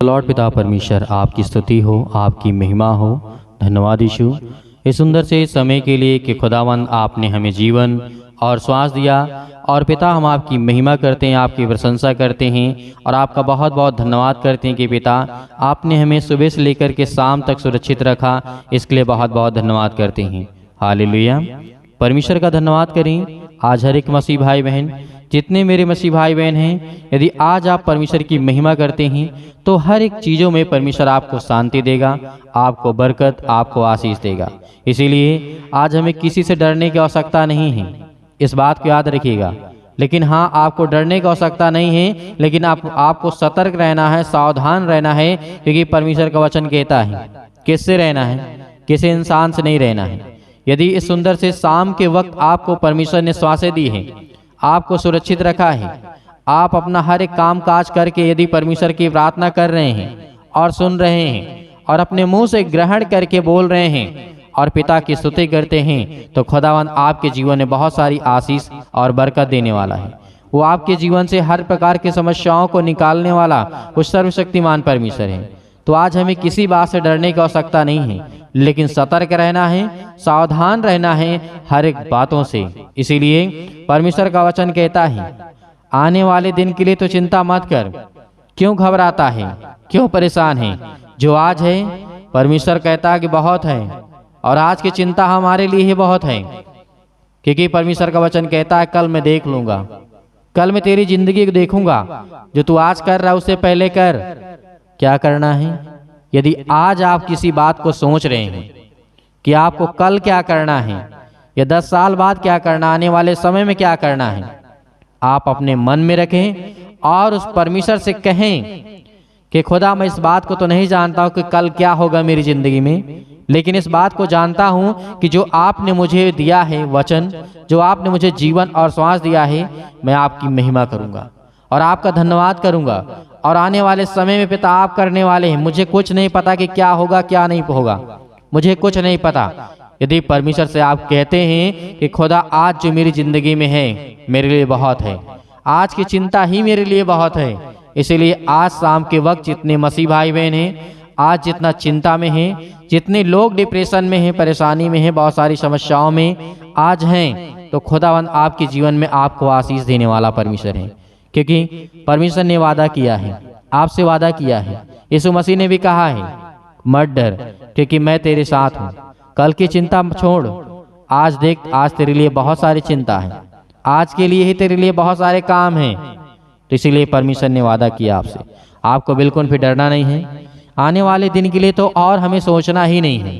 Lord पिता परमेश्वर, आपकी स्तुति हो, आपकी महिमा हो। धन्यवाद यीशु इस सुंदर से समय के लिए कि खुदावंद आपने हमें जीवन और श्वास दिया। और पिता हम आपकी महिमा करते हैं, आपकी प्रशंसा करते हैं और आपका बहुत बहुत धन्यवाद करते हैं कि पिता आपने हमें सुबह से लेकर के शाम तक सुरक्षित रखा। इसके लिए बहुत बहुत धन्यवाद करते हैं। हालेलुया। परमेश्वर का धन्यवाद करें। आज हर एक मसीह भाई बहन, जितने मेरे मसीह भाई बहन हैं, यदि आज आप परमेश्वर की महिमा करते हैं तो हर एक चीज़ों में परमेश्वर आपको शांति देगा, आपको बरकत, आपको आशीष देगा। इसीलिए आज हमें किसी से डरने की आवश्यकता नहीं है, इस बात को याद रखिएगा। लेकिन हाँ, आपको डरने की आवश्यकता नहीं है, लेकिन आपको सतर्क रहना है, सावधान रहना है, क्योंकि परमेश्वर का वचन कहता है किससे रहना है, किसी इंसान से नहीं रहना है। यदि इस सुंदर से शाम के वक्त आपको परमेश्वर ने श्वासें दी है, आपको सुरक्षित रखा है, आप अपना हर एक काम काज करके यदि परमेश्वर की प्रार्थना कर रहे हैं और सुन रहे हैं और अपने मुंह से ग्रहण करके बोल रहे हैं और पिता की स्तुति करते हैं, तो खुदावंद आपके जीवन में बहुत सारी आशीष और बरकत देने वाला है। वो आपके जीवन से हर प्रकार की समस्याओं को निकालने वाला वो सर्वशक्तिमान परमेश्वर है। तो आज हमें किसी बात से डरने की आवश्यकता नहीं है, लेकिन सतर्क रहना है, सावधान रहना है हर एक बातों से। इसीलिए परमेश्वर का वचन कहता है, आने वाले दिन के लिए तो चिंता मत कर। क्यों घबराता है, क्यों परेशान है? जो आज है परमेश्वर कहता है कि बहुत है, और आज की चिंता हमारे लिए ही बहुत है, क्योंकि परमेश्वर का वचन कहता है कल मैं देख लूंगा, कल मैं तेरी जिंदगी को देखूंगा। जो तू आज कर रहा है उससे पहले कर। क्या करना है? यदि आज आप किसी बात को सोच रहे हैं कि आपको कल क्या करना है या 10 साल बाद क्या करना, आने वाले समय में क्या करना है, आप अपने मन में रखें और उस परमेश्वर से कहें कि खुदा मैं इस बात को तो नहीं जानता हूं कि कल क्या होगा मेरी जिंदगी में, लेकिन इस बात को जानता हूं कि जो आपने मुझे दिया है वचन, जो आपने मुझे जीवन और श्वास दिया है, मैं आपकी महिमा करूंगा और आपका धन्यवाद करूंगा। और आने वाले समय में पिता आप करने वाले हैं। मुझे कुछ नहीं पता कि क्या होगा क्या नहीं होगा, मुझे कुछ नहीं पता। यदि परमेश्वर से आप कहते हैं कि खुदा आज जो मेरी जिंदगी में है मेरे लिए बहुत है, आज की चिंता ही मेरे लिए बहुत है, इसीलिए आज शाम के वक्त जितने मसीह भाई बहन हैं, आज जितना चिंता में हैं, जितने लोग डिप्रेशन में हैं, परेशानी में हैं, बहुत सारी समस्याओं में आज हैं, तो खुदावंद आपके जीवन में आपको आशीष देने वाला परमेश्वर है। क्योंकि परमेश्वर ने वादा किया है, आपसे वादा किया है। यीशु मसीह ने भी कहा है मत डर, क्योंकि मैं तेरे साथ हूँ। कल की चिंता छोड़, आज देख, आज तेरे लिए बहुत सारी चिंता है, आज के लिए ही तेरे लिए बहुत सारे काम हैं। तो इसीलिए परमेश्वर ने वादा किया आपसे, आपको बिल्कुल भी डरना नहीं है। आने वाले दिन के लिए तो और हमें सोचना ही नहीं है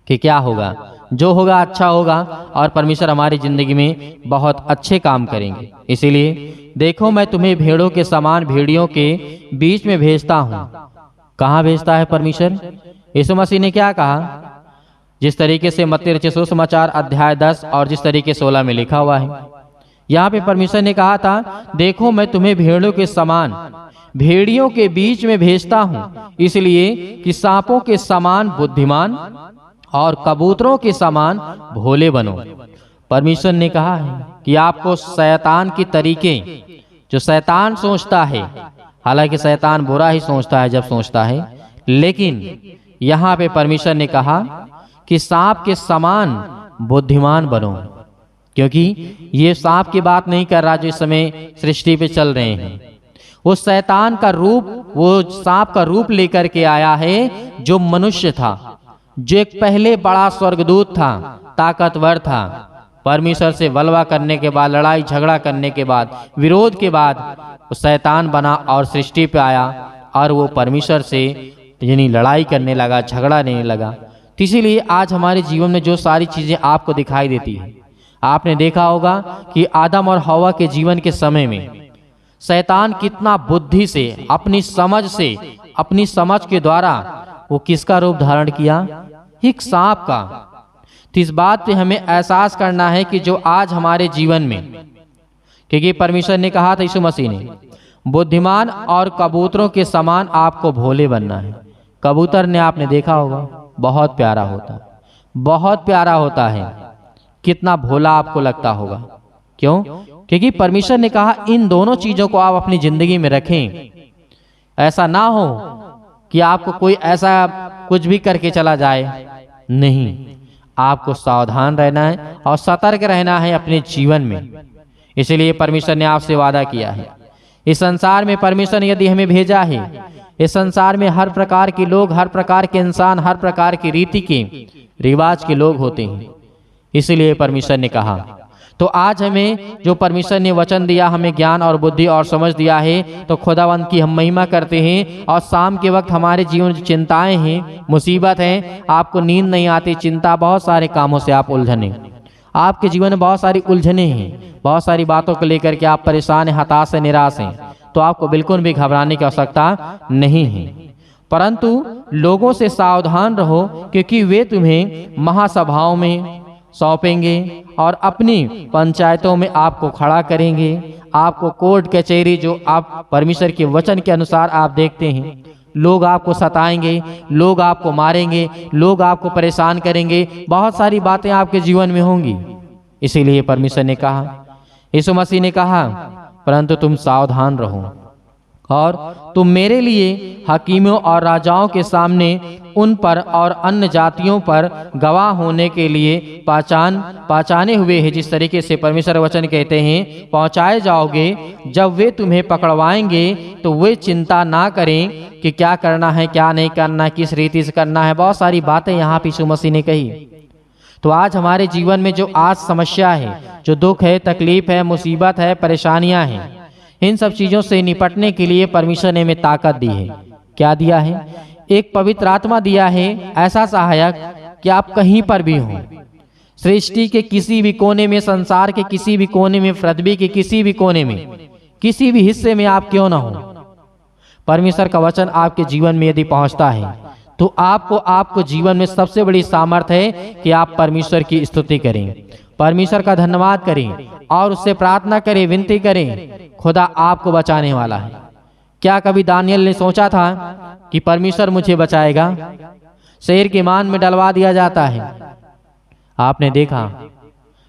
कि क्या होगा, जो होगा अच्छा होगा और परमेश्वर हमारी जिंदगी में बहुत अच्छे काम करेंगे। इसीलिए देखो मैं तुम्हें भेड़ों के समान भेड़ियों के बीच में भेजता हूँ। कहाँ भेजता है परमेश्वर? यीशु मसीह ने क्या कहा? जिस तरीके से मत्ती रचित सुसमाचार अध्याय 10 और जिस तरीके 16 में लिखा हुआ है, यहाँ पे परमेश्वर ने कहा था देखो मैं तुम्हें भेड़ों के समान भेड़ियों के बीच में भेजता हूँ, इसलिए कि सांपों के समान बुद्धिमान और कबूतरों के समान भोले बनो। परमेश्वर ने कहा है कि आपको शैतान की तरीके, जो शैतान सोचता है, हालांकि शैतान बुरा ही सोचता है जब सोचता है, लेकिन यहाँ पे परमेश्वर ने कहा कि सांप के समान बुद्धिमान बनो। क्योंकि ये सांप की बात नहीं कर रहा जो इस समय सृष्टि पे चल रहे हैं, वो शैतान का रूप, वो सांप का रूप लेकर के आया है जो मनुष्य था, जो एक पहले बड़ा स्वर्गदूत था, ताकतवर था। परमेश्वर से बलवा करने के बाद, लड़ाई झगड़ा करने के बाद, विरोध के बाद वो शैतान बना और सृष्टि पे आया और वो परमेश्वर से यानी लड़ाई करने लगा, झगड़ा नहीं लगा। तो इसीलिए आज हमारे जीवन में जो सारी चीजें आपको दिखाई देती है, आपने देखा होगा कि आदम और हवा के जीवन के समय में शैतान कितना बुद्धि से, अपनी समझ से, अपनी समझ के द्वारा वो किसका रूप धारण किया? एक सांप का। तो इस बात पे हमें एहसास करना है कि जो आज हमारे जीवन में, क्योंकि परमेश्वर ने कहा था यीशु मसीह ने, बुद्धिमान और कबूतरों के समान आपको भोले बनना है। कबूतर ने आपने देखा होगा, बहुत प्यारा होता है, बहुत प्यारा होता है, कितना भोला आपको लगता होगा। क्यों? क्योंकि परमेश्वर ने कहा इन दोनों चीजों को आप अपनी जिंदगी में रखें। ऐसा ना हो कि आपको कोई ऐसा कुछ भी करके चला जाए, नहीं, आपको सावधान रहना है और सतर्क रहना है अपने जीवन में। इसलिए परमेश्वर ने आपसे वादा किया है। इस संसार में परमेश्वर ने यदि हमें भेजा है, इस संसार में हर प्रकार के लोग, हर प्रकार के इंसान, हर प्रकार की रीति के रिवाज के लोग होते हैं। इसलिए परमेश्वर ने कहा, तो आज हमें जो परमेश्वर ने वचन दिया, हमें ज्ञान और बुद्धि और समझ दिया है, तो खुदावंद की हम महिमा करते हैं। और शाम के वक्त हमारे जीवन में चिंताएं हैं, मुसीबत हैं, आपको नींद नहीं आती, चिंता, बहुत सारे कामों से आप उलझने, आपके जीवन में बहुत सारी उलझने हैं, बहुत सारी बातों को लेकर के आप परेशान हैं, हताश हैं, निराश हैं, तो आपको बिल्कुल भी घबराने की आवश्यकता नहीं है। परंतु लोगों से सावधान रहो, क्योंकि वे तुम्हें महासभाओं में सौंपेंगे और अपनी पंचायतों में आपको खड़ा करेंगे। आपको कोर्ट कचहरी, जो आप परमेश्वर के वचन के अनुसार आप देखते हैं, लोग आपको सताएंगे, लोग आपको मारेंगे, लोग आपको परेशान करेंगे, बहुत सारी बातें आपके जीवन में होंगी। इसीलिए परमेश्वर ने कहा, यीशु मसीह ने कहा, परंतु तुम सावधान रहो और तुम मेरे लिए हकीमों और राजाओं के सामने उन पर और अन्य जातियों पर गवाह होने के लिए पहचाने हुए हैं। जिस तरीके से परमेश्वर वचन कहते हैं, पहुंचाए जाओगे। जब वे तुम्हें पकड़वाएंगे तो वे चिंता ना करें कि क्या करना है, क्या नहीं करना है, किस रीति से करना है। बहुत सारी बातें यहाँ पे यीशु मसीह ने कही। तो आज हमारे जीवन में जो आज समस्या है, जो दुख है, तकलीफ है, मुसीबत है, परेशानियां हैं, इन सब चीजों से निपटने के लिए परमेश्वर ने हमें ताकत दी है। क्या दिया है? एक पवित्र आत्मा दिया है, ऐसा सहायक कि आप कहीं पर भी हों, सृष्टि के किसी भी कोने में, संसार के किसी भी कोने में, पृथ्वी के किसी भी कोने में, किसी भी हिस्से में आप क्यों ना हो, परमेश्वर का वचन आपके जीवन में यदि पहुंचता है तो आपको जीवन में सबसे बड़ी सामर्थ है कि आप परमेश्वर की स्तुति करें, परमेश्वर का धन्यवाद करें और उससे प्रार्थना करें, विनती करें। खुदा आपको बचाने वाला है। क्या कभी दानियल ने सोचा था कि परमेश्वर मुझे बचाएगा? शेर के मान में डलवा दिया जाता है, आपने देखा,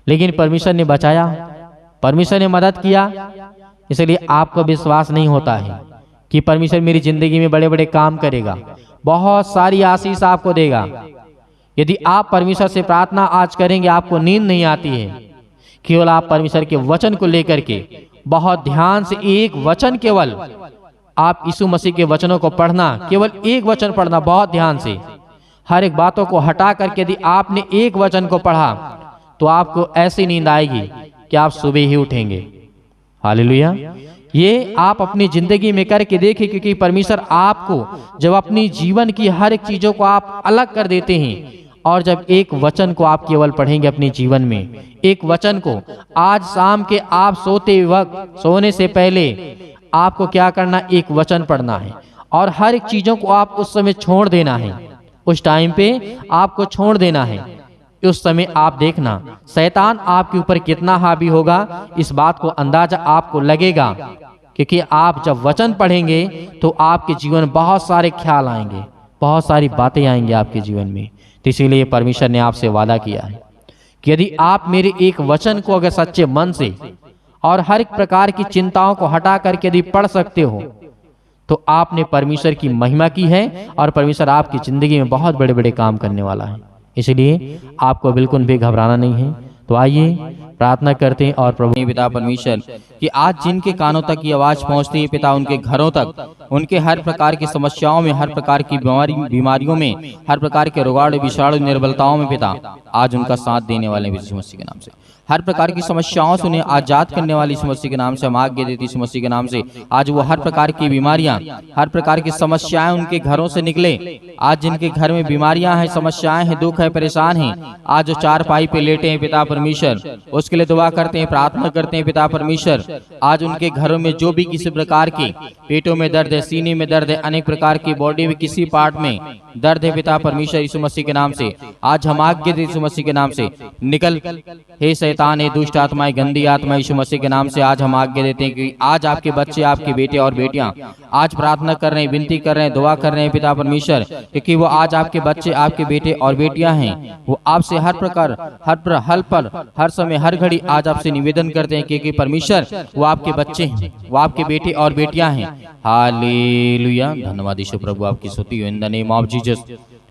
लेकिन परमेश्वर ने बचाया, परमेश्वर ने मदद किया। इसलिए आपको विश्वास नहीं होता है कि परमेश्वर मेरी जिंदगी में बड़े बड़े काम करेगा, बहुत सारी आशीष आपको देगा। यदि आप परमेश्वर से प्रार्थना आज करेंगे, आपको नींद नहीं आती है, केवल आप परमेश्वर के वचन को लेकर के बहुत ध्यान से एक वचन, केवल आप यीशु मसीह के वचनों को पढ़ना, केवल एक वचन पढ़ना, बहुत ध्यान से, हर एक बातों को हटा करके यदि आपने एक वचन को पढ़ा तो आपको ऐसी नींद आएगी कि आप सुबह ही उठेंगे। हालेलुया। ये आप अपनी जिंदगी में करके देखें, क्योंकि परमेश्वर आपको जब अपनी जीवन की हर एक चीजों को आप अलग कर देते हैं और जब एक वचन को आप केवल पढ़ेंगे अपने जीवन में, एक वचन को आज शाम के आप सोते वक्त, सोने से पहले आपको क्या करना, एक वचन पढ़ना है और हर एक चीजों को आप उस समय छोड़ देना है, उस टाइम पे आपको छोड़ देना है। उस समय आप देखना शैतान आपके ऊपर कितना हावी होगा, इस बात को अंदाजा आपको लगेगा, क्योंकि आप जब वचन पढ़ेंगे तो आपके जीवन में बहुत सारे ख्याल आएंगे, बहुत सारी बातें आएंगी आपके जीवन में। तो इसीलिए परमेश्वर ने आपसे वादा किया है कि यदि आप मेरे एक वचन को अगर सच्चे मन से और हर एक प्रकार की चिंताओं को हटा करके यदि पढ़ सकते हो तो आपने परमेश्वर की महिमा की है और परमेश्वर आपकी जिंदगी में बहुत बड़े बड़े काम करने वाला है। इसलिए आपको बिल्कुल भी घबराना नहीं है। तो आइए प्रार्थना करते हैं और प्रभु पिता परमेश्वर कि आज जिनके कानों तक ये आवाज पहुंचती है पिता, उनके घरों तक, उनके हर प्रकार की समस्याओं में, हर प्रकार की बीमारियों में, हर प्रकार के रोगाणु विषाणु निर्बलताओं में पिता आज उनका साथ देने वाले यीशु मसीह के नाम से, हर प्रकार की समस्याओं से उन्हें आजाद करने वाली यीशु मसीह के नाम से हम आज्ञा देती यीशु मसीह के नाम से। आज वो हर प्रकार की बीमारियां, हर प्रकार की समस्याएं उनके घरों से निकले। आज जिनके घर में बीमारियां हैं, समस्याएं हैं, दुख है, परेशान हैं, आज जो चारपाई पे लेटे हैं पिता परमेश्वर, उसके लिए दुआ करते हैं, प्रार्थना करते हैं पिता परमेश्वर। आज उनके घरों में जो भी किसी प्रकार के पेटों में दर्द है, सीने में दर्द है, अनेक प्रकार की बॉडी में किसी पार्ट में दर्द है पिता परमेश्वर यीशु मसीह के नाम से आज हम आज्ञा देते यीशु मसीह के नाम से निकल। हे शैतान, हे दुष्ट आत्माएं, गंदी आत्मा यीशु मसीह के नाम से आज हम आज्ञा देते हैं कि आज आपके बच्चे, आपके बेटे और बेटियां आज प्रार्थना कर रहे हैं, विनती कर रहे हैं, दुआ कर रहे हैं पिता परमेश्वर, क्योंकि वो आज आपके बच्चे, आपके बेटे और बेटियां हैं। वो आपसे हर प्रकार, हर समय, हर घड़ी आज आपसे निवेदन करते हैं कि परमेश्वर वो आपके बच्चे हैं, वो आपके बेटे और बेटियां हैं। हालेलुया, धन्यवाद यीशु प्रभु, आपकी स्तुति हो in the name of Jesus.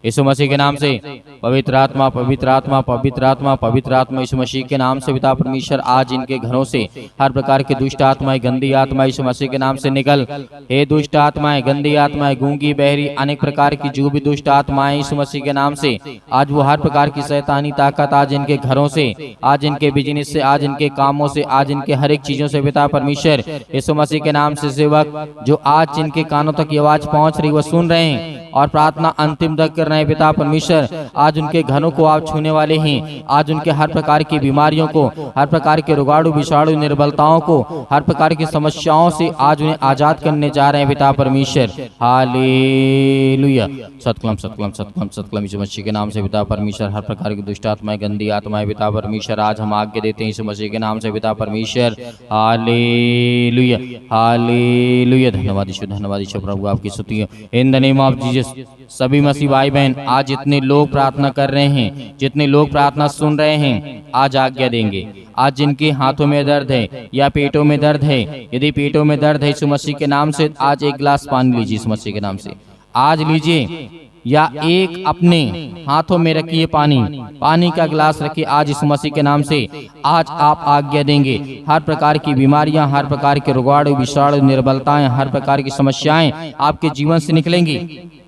यीशु मसीह के नाम से पवित्र आत्मा पवित्र आत्मा पवित्र आत्मा पवित्र आत्मा यीशु मसीह के नाम से पिता परमेश्वर आज इनके घरों से हर प्रकार की दुष्ट आत्माएं, गंदी आत्मा यीशु मसीह के नाम से निकल। हे दुष्ट आत्माएं, गंदी आत्माएं, गूंगी बहरी अनेक प्रकार की जो भी दुष्ट आत्माएं यीशु मसीह के नाम से आज वो हर प्रकार की शैतानी ताकत आज इनके घरों से, आज इनके बिजनेस से, आज इनके कामों से, आज इनके हर एक चीजों से पिता परमेश्वर यीशु मसीह के नाम से सेवक जो आज जिनके कानों तक ये आवाज पहुंच रही वो सुन रहे हैं और प्रार्थना अंतिम तक कर रहे हैं पिता परमेश्वर, आज उनके घरों को आप छूने वाले हैं। आज उनके हर प्रकार की बीमारियों को, हर प्रकार के रोगाणु विषाणु निर्बलताओं को, हर प्रकार की समस्याओं से आज उन्हें आजाद करने जा रहे हैं पिता परमेश्वर। हालेलुया, सतकलम सतकलम सतकलम सतकलम यीशु मसीह के नाम से पिता परमेश्वर हर प्रकार की दुष्ट आत्माएं, गंदी आत्माएं पिता परमेश्वर आज हम आज्ञा देते हैं यीशु मसीह के नाम से पिता परमेश्वर। हालेलुया हालेलुया, धन्यवाद यीशु प्रभु, आपकी स्तुति हो in the name of Jesus. सभी मसीह भाई बहन आज जितने लोग प्रार्थना कर रहे हैं, जितने लोग प्रार्थना सुन रहे हैं, आज आज्ञा देंगे। आज जिनके हाथों में दर्द है या पेटों में दर्द है, यदि पेटों में दर्द है यीशु मसीह के नाम से आज एक गिलास पानी लीजिए यीशु मसीह के नाम से, आज लीजिए, या एक अपने हाथों में रखिए पानी का गिलास रखिए आज यीशु मसीह के नाम से। आज आप आज्ञा देंगे, हर प्रकार की बीमारियां, हर प्रकार के रोगाणु विषाणु निर्बलताएं, हर प्रकार की समस्याएं आपके जीवन से निकलेंगी।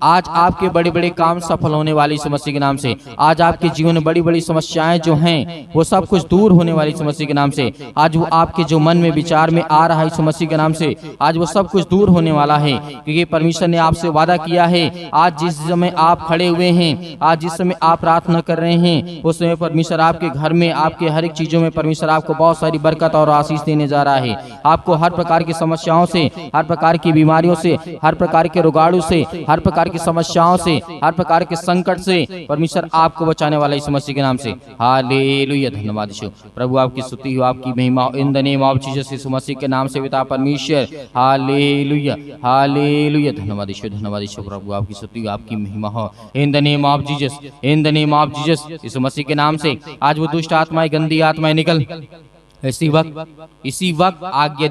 आज आपके बड़े बड़े काम सफल होने वाली यीशु मसीह के नाम से। आज आपके जीवन में बड़ी बड़ी समस्याएं जो हैं वो सब कुछ दूर होने वाली यीशु मसीह के नाम से। आज वो आपके जो मन में विचार में आ रहा है यीशु मसीह के नाम से, आज वो सब कुछ दूर होने वाला है, क्योंकि परमेश्वर ने आपसे वादा किया है। आज जिस समय आप खड़े हुए हैं, आज जिस समय आप प्रार्थना कर रहे हैं, उस समय परमेश्वर आपके घर में, आपके हर एक चीजों में परमेश्वर आपको बहुत सारी बरकत और आशीष देने जा रहा है। आपको हर प्रकार की समस्याओं से, हर प्रकार की बीमारियों से, हर प्रकार के रोगाणु से, हर प्रकार की समस्याओं से, हर प्रकार के संकट से परमेश्वर आपको बचाने वाला यीशु मसीह के नाम से। हालेलुया, धन्यवाद यीशु प्रभु, आपकी स्तुति हो, आपकी महिमा हो in the name of Jesus यीशु मसीह के नाम से पिता परमेश्वर। हालेलुया हालेलुया, धन्यवाद यीशु प्रभु, आपकी स्तुति हो, आपकी महिमा हो in the name of Jesus, in the name of Jesus यीशु मसीह के नाम से। आज वो दुष्ट आत्माएं, गंदी आत्माएं निकल। इसी वक्त आज्ञा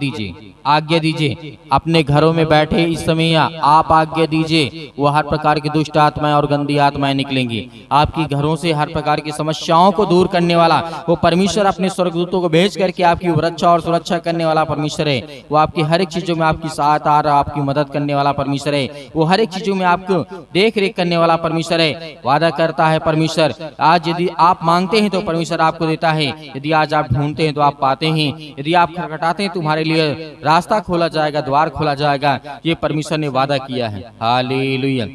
दीजिए अपने घरों में बैठे इस समय आप आज्ञा दीजिए, वो हर प्रकार की दुष्ट आत्माएं और गंदी आत्माएं निकलेंगी आपकी घरों से। हर प्रकार की समस्याओं को दूर करने वाला वो परमेश्वर अपने स्वर्गदूतों को भेज करके आपकी रक्षा और सुरक्षा करने वाला परमेश्वर है। वो आपकी हर एक चीजों में आपकी सहायता और आपकी मदद करने वाला परमेश्वर है। वो हर एक चीजों में आपको देख रेख करने वाला परमेश्वर है। वादा करता है परमेश्वर, आज यदि आप मांगते हैं तो परमेश्वर आपको देता है, यदि आज आप ढूंढते हैं तो आप पाते हैं, यदि आप खटखटाते हैं तुम्हारे लिए रास्ता खोला जाएगा, द्वार खोला जाएगा। ये परमेश्वर ने वादा किया है। हालेलुया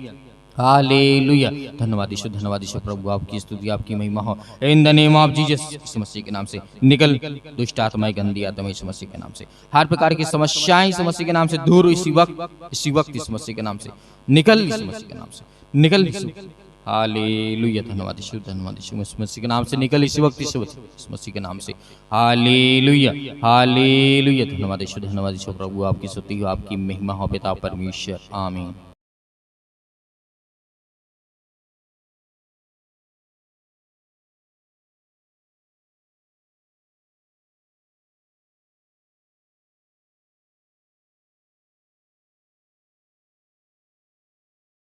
हालेलुया, धन्यवाद यीशु प्रभु, आपकी स्तुति, आपकी महिमा हो in the name of Jesus यीशु मसीह के नाम से। निकल दुष्ट आत्माएं, गंदी आत्माएं यीशु मसीह के नाम से। हर प्रकार की समस्याएं यीशु मसीह के नाम से दूर इसी वक्त यीशु मसीह के नाम से निकल, यीशु मसीह के नाम से निकल। हालेलुया, धन्यवाद यीशु मसीह के नाम से निकल इसी वक्त यीशु मसीह के नाम से। हालेलुया हालेलुया, धन्यवाद यीशु प्रभु, आपकी स्तुति हो, आपकी महिमा हो पिता परमेश्वर। आमीन।